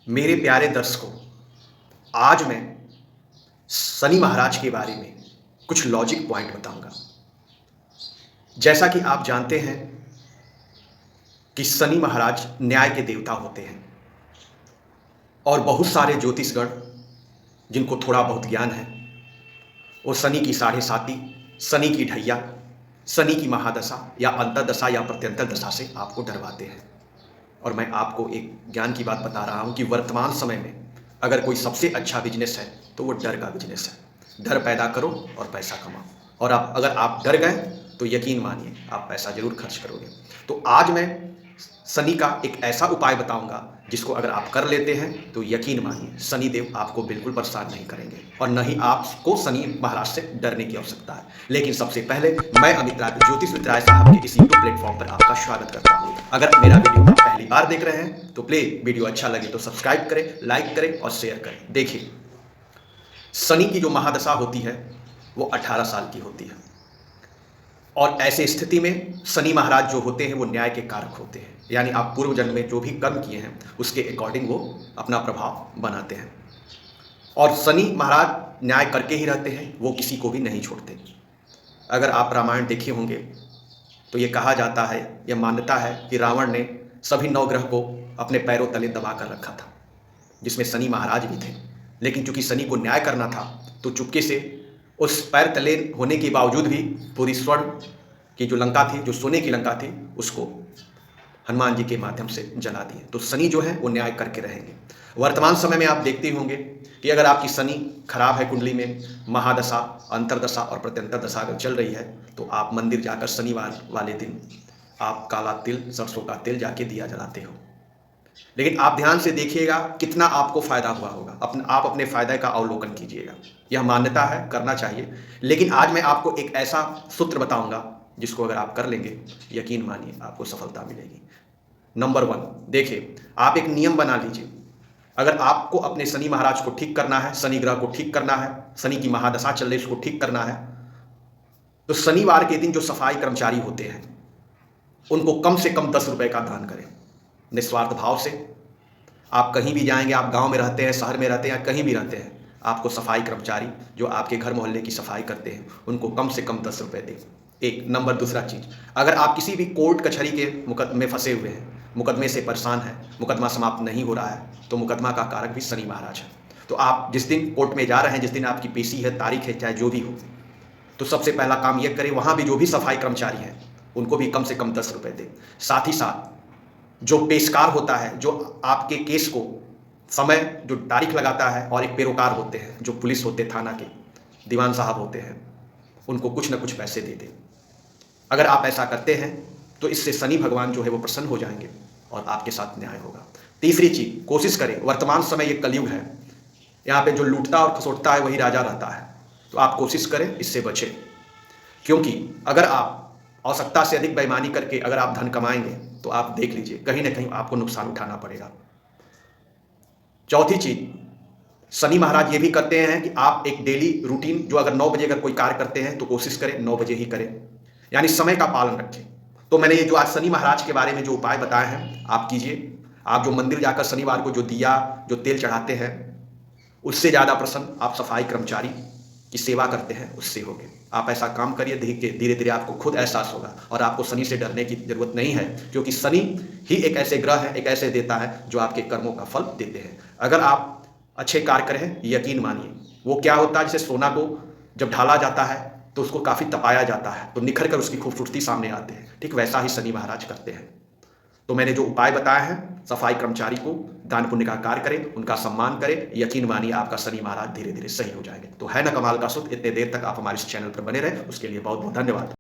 मेरे प्यारे दर्शकों, आज मैं शनि महाराज के बारे में कुछ लॉजिक पॉइंट बताऊंगा। जैसा कि आप जानते हैं कि शनि महाराज न्याय के देवता होते हैं और बहुत सारे ज्योतिषगण जिनको थोड़ा बहुत ज्ञान है वो शनि की साढ़े साती, शनि की ढैया, शनि की महादशा या अंतरदशा या प्रत्यंतर दशा से आपको डरवाते हैं। और मैं आपको एक ज्ञान की बात बता रहा हूं कि वर्तमान समय में अगर कोई सबसे अच्छा बिजनेस है तो वो डर का बिजनेस है। डर पैदा करो और पैसा कमाओ, और अगर आप डर गए तो यकीन मानिए आप पैसा जरूर खर्च करोगे। तो आज मैं शनि का एक ऐसा उपाय बताऊंगा जिसको अगर आप कर लेते हैं तो यकीन मानिए शनि देव आपको बिल्कुल परेशान नहीं करेंगे और न ही आपको शनि महाराज से डरने की आवश्यकता है। लेकिन सबसे पहले मैं अमित राय, ज्योतिष मित्र राय साहब के इस यूट्यूब प्लेटफॉर्म पर आपका स्वागत करता हूं। अगर मेरा वीडियो आप पहली बार देख रहे हैं तो प्लीज वीडियो अच्छा लगे तो सब्सक्राइब करें, लाइक करें और शेयर करें। देखिए, शनि की जो महादशा होती है वो 18 साल की होती है और ऐसे स्थिति में शनि महाराज जो होते हैं वो न्याय के कारक होते हैं, यानी आप पूर्व जन्म में जो भी कर्म किए हैं उसके अकॉर्डिंग वो अपना प्रभाव बनाते हैं। और शनि महाराज न्याय करके ही रहते हैं, वो किसी को भी नहीं छोड़ते। अगर आप रामायण देखे होंगे तो ये कहा जाता है, यह मान्यता है कि रावण ने सभी 9 ग्रह को अपने पैरों तले दबा कर रखा था, जिसमें शनि महाराज भी थे। लेकिन चूंकि शनि को न्याय करना था तो चुपके से उस पैर तले होने के बावजूद भी पूरी स्वर्ण की जो लंका थी, जो सोने की लंका थी, उसको हनुमान जी के माध्यम से जला दिए। तो शनि जो है वो न्याय करके रहेंगे। वर्तमान समय में आप देखते होंगे कि अगर आपकी शनि खराब है, कुंडली में महादशा, अंतरदशा और प्रत्यंतर दशा अगर चल रही है तो आप मंदिर जाकर शनिवार वाले दिन आप काला तिल, सरसों का तेल जाके दिया जलाते हो। लेकिन आप ध्यान से देखिएगा कितना आपको फायदा हुआ होगा। आप अपने फायदे का अवलोकन कीजिएगा। यह मान्यता है, करना चाहिए। लेकिन आज मैं आपको एक ऐसा सूत्र बताऊंगा जिसको अगर आप कर लेंगे यकीन मानिए आपको सफलता मिलेगी। नंबर 1, देखिए, आप एक नियम बना लीजिए। अगर आपको अपने शनि महाराज को ठीक करना है, शनि ग्रह को ठीक करना है, शनि की महादशा चल रही है उसको ठीक करना है, तो शनिवार के दिन जो सफाई कर्मचारी होते हैं उनको कम से कम 10 रुपए का दान करें, निस्वार्थ भाव से। आप कहीं भी जाएंगे, आप गांव में रहते हैं, शहर में रहते हैं या कहीं भी रहते हैं, आपको सफाई कर्मचारी जो आपके घर मोहल्ले की सफाई करते हैं उनको कम से कम 10 रुपए दें। एक नंबर। दूसरा चीज़, अगर आप किसी भी कोर्ट कचहरी के मुकदमे में फंसे हुए हैं, मुकदमे से परेशान हैं, मुकदमा समाप्त नहीं हो रहा है, तो मुकदमा का कारक भी शनि महाराज है। तो आप जिस दिन कोर्ट में जा रहे हैं, जिस दिन आपकी पेशी है, तारीख है, चाहे जो भी हो, तो सबसे पहला काम यह करें, वहाँ भी जो भी सफाई कर्मचारी हैं उनको भी कम से कम 10 रुपए दें। साथ ही साथ जो पेशकार होता है, जो आपके केस को समय, जो तारीख लगाता है, और एक पैरोकार होते हैं जो पुलिस होते, थाना के दीवान साहब होते हैं, उनको कुछ ना कुछ पैसे दे दें। अगर आप ऐसा करते हैं तो इससे शनि भगवान जो है वो प्रसन्न हो जाएंगे और आपके साथ न्याय होगा। तीसरी चीज, कोशिश करें, वर्तमान समय ये कलयुग है, यहाँ पे जो लूटता और खसोटता है वही राजा रहता है, तो आप कोशिश करें इससे बचें। क्योंकि अगर आप आवश्यकता से अधिक बेईमानी करके अगर आप धन कमाएंगे तो आप देख लीजिए कहीं ना कहीं आपको नुकसान उठाना पड़ेगा। चौथी चीज, शनि महाराज ये भी करते हैं कि आप एक डेली रूटीन, जो अगर 9 बजे अगर कोई कार्य करते हैं तो कोशिश करें 9 बजे ही करें, यानी समय का पालन रखें। तो मैंने ये जो आज शनि महाराज के बारे में जो उपाय बताए हैं आप कीजिए। आप जो मंदिर जाकर शनिवार को जो दिया, जो तेल चढ़ाते हैं, उससे ज़्यादा प्रसन्न आप सफाई कर्मचारी की सेवा करते हैं उससे होगे। आप ऐसा काम करिए, धीरे धीरे आपको खुद एहसास होगा और आपको शनि से डरने की जरूरत नहीं है, क्योंकि शनि ही एक ऐसे ग्रह है, एक ऐसे देता है जो आपके कर्मों का फल देते हैं। अगर आप अच्छे कार्य करें, यकीन मानिए वो क्या होता है, जैसे सोना को जब ढाला जाता है तो उसको काफ़ी तपाया जाता है तो निखर कर उसकी खूबसूरती सामने आते हैं, ठीक वैसा ही शनि महाराज करते हैं। तो मैंने जो उपाय बताए हैं, सफाई कर्मचारी को दान पुण्य का कार्य करें, उनका सम्मान करें, यकीन मानिए आपका शनि महाराज धीरे धीरे सही हो जाएंगे। तो है ना कमाल का सूत्र। इतने देर तक आप हमारे इस चैनल पर बने रहे उसके लिए बहुत बहुत धन्यवाद।